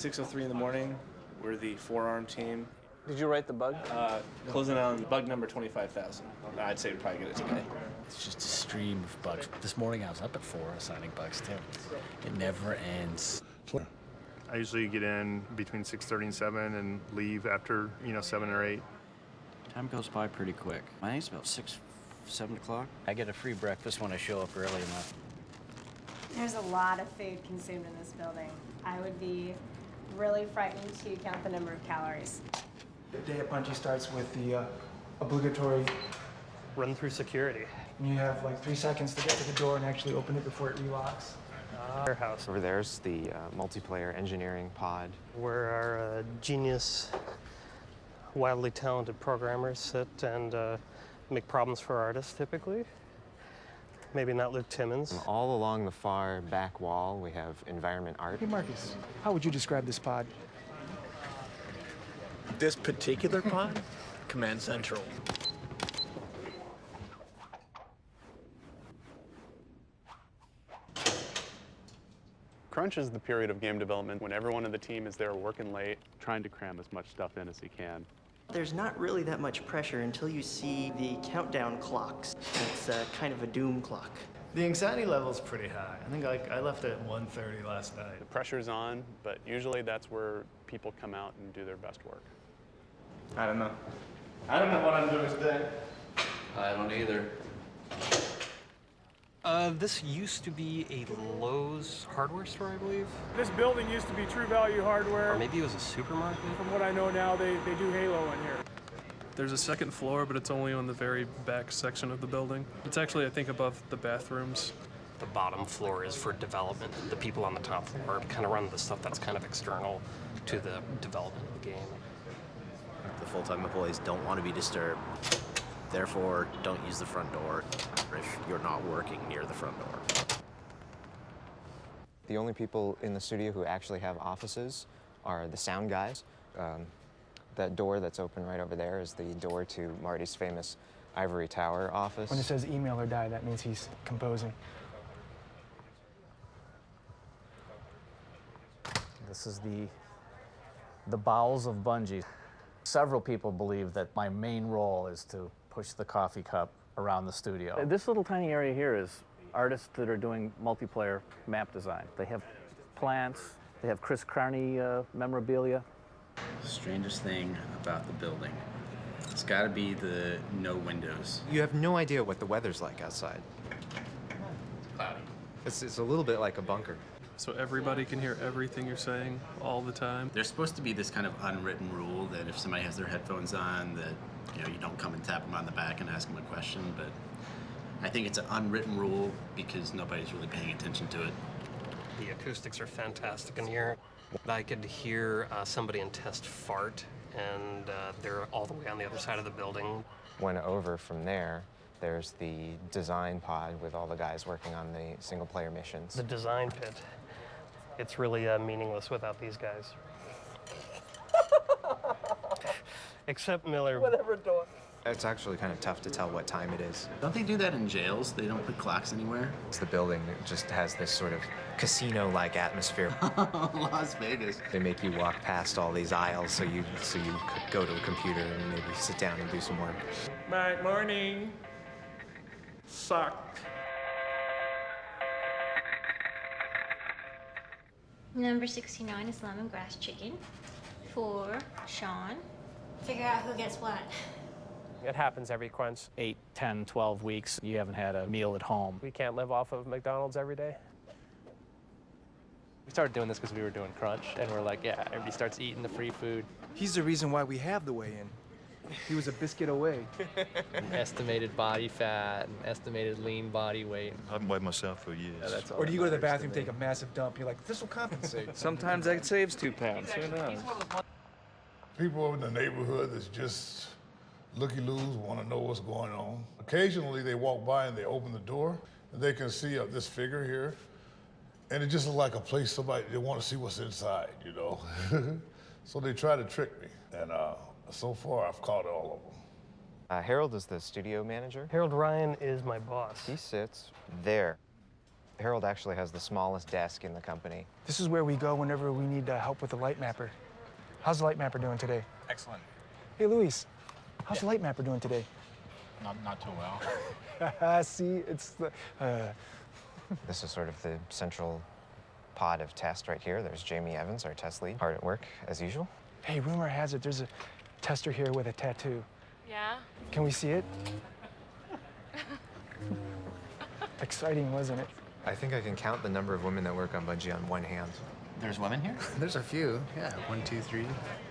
6:03 in the morning. We're the forearm team. Did you write the bug? Closing on bug number 25,000. I'd say we'd probably get it today. It's just a stream of bugs. This morning I was up at 4 assigning bugs too. It never ends. I usually get in between 6:30 and 7 and leave after, 7 or 8. Time goes by pretty quick. I think it's about 7 o'clock. I get a free breakfast when I show up early enough. There's a lot of food consumed in this building. I would be really frightened to count the number of calories. The day at Bungie starts with the obligatory run through security. You have like 3 seconds to get to the door and actually open it before it relocks. Warehouse. Over there's the multiplayer engineering pod. Where our genius, wildly talented programmers sit and make problems for artists, typically. Maybe not Luke Timmons. All along the far back wall, we have environment art. Hey, Marcus, how would you describe this pod? This particular pod? Command Central. Crunch is the period of game development when everyone on the team is there working late, trying to cram as much stuff in as he can. There's not really that much pressure until you see the countdown clocks. It's kind of a doom clock. The anxiety level's pretty high. I think I left at 1:30 last night. The pressure's on, but usually that's where people come out and do their best work. I don't know. I don't know what I'm doing today. I don't either. This used to be a Lowe's hardware store, I believe. This building used to be True Value Hardware. Or maybe it was a supermarket. From what I know now, they do Halo in here. There's a second floor, but it's only on the very back section of the building. It's actually, I think, above the bathrooms. The bottom floor is for development. The people on the top floor kind of run the stuff that's kind of external to the development of the game. The full-time employees don't want to be disturbed. Therefore, don't use the front door if you're not working near the front door. The only people in the studio who actually have offices are the sound guys. That door that's open right over there is the door to Marty's famous Ivory Tower office. When it says email or die, that means he's composing. This is the bowels of Bungie. Several people believe that my main role is to push the coffee cup around the studio. This little tiny area here is artists that are doing multiplayer map design. They have plants, they have Chris Carney memorabilia. Strangest thing about the building. It's got to be the no windows. You have no idea what the weather's like outside. Cloudy. It's a little bit like a bunker. So everybody can hear everything you're saying all the time. There's supposed to be this kind of unwritten rule that if somebody has their headphones on, that you don't come and tap them on the back and ask them a question. But I think it's an unwritten rule because nobody's really paying attention to it. The acoustics are fantastic in here. I could hear somebody in test fart, and they're all the way on the other side of the building. When over from there, there's the design pod with all the guys working on the single-player missions. The design pit. It's really meaningless without these guys. Except Miller. Whatever door. It's actually kind of tough to tell what time it is. Don't they do that in jails? They don't put clocks anywhere? It's the building that just has this sort of casino-like atmosphere. Las Vegas. They make you walk past all these aisles so you could go to a computer and maybe sit down and do some work. Good morning. Sucked. Number 69 is lemongrass chicken for Sean. Figure out who gets what. It happens every crunch. 8, 10, 12 weeks, you haven't had a meal at home. We can't live off of McDonald's every day. We started doing this because we were doing crunch, and we're like, yeah, everybody starts eating the free food. He's the reason why we have the weigh-in. He was a biscuit away. Estimated body fat, and estimated lean body weight. I haven't weighed myself for years. Yeah, Or do you go to the bathroom, take a massive dump, you're like, this will compensate. Sometimes that saves 2 pounds. Who knows? People in the neighborhood that's just looky-loos, want to know what's going on. Occasionally, they walk by and they open the door, and they can see this figure here, and it just looks like a place they want to see what's inside, So they try to trick me, and so far, I've caught all of them. Harold is the studio manager. Harold Ryan is my boss. He sits there. Harold actually has the smallest desk in the company. This is where we go whenever we need help with the light mapper. How's the light mapper doing today? Excellent. Hey, Luis, how's the light mapper doing today? Not too well. See, it's the... This is sort of the central pod of test right here. There's Jamie Evans, our test lead, hard at work as usual. Hey, rumor has it there's a tester here with a tattoo. Yeah? Can we see it? Exciting, wasn't it? I think I can count the number of women that work on Bungie on one hand. There's women here? There's a few. Yeah, 1, 2, 3.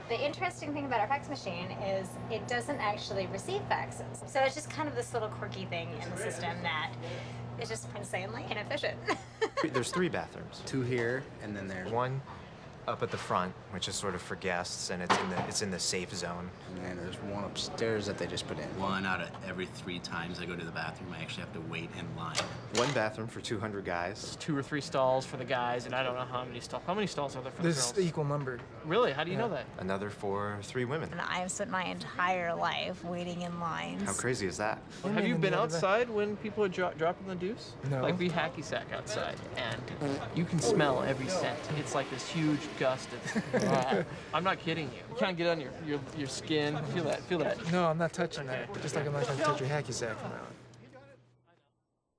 The interesting thing about our fax machine is it doesn't actually receive faxes. So it's just kind of this little quirky thing in the system that is just insanely inefficient. There's 3 bathrooms. 2 here, and then there's One up at the front, which is sort of for guests, and it's in the safe zone. And then there's one upstairs that they just put in. 1 out of every 3 times I go to the bathroom, I actually have to wait in line. 1 bathroom for 200 guys. 2 or 3 stalls for the guys, and I don't know how many stalls. How many stalls are there for the There's girls? equal number. Really? How do you know that? Another for 3 women. And I've spent my entire life waiting in lines. How crazy is that? Have you been outside when people are dropping the deuce? No. Like we hacky sack outside, and you can smell every scent. It's like this huge gust of. I'm not kidding you. You can't get on your skin. Feel that. Feel that. No, I'm not touching that. Just like I'm not going to touch your hacky sack from now on.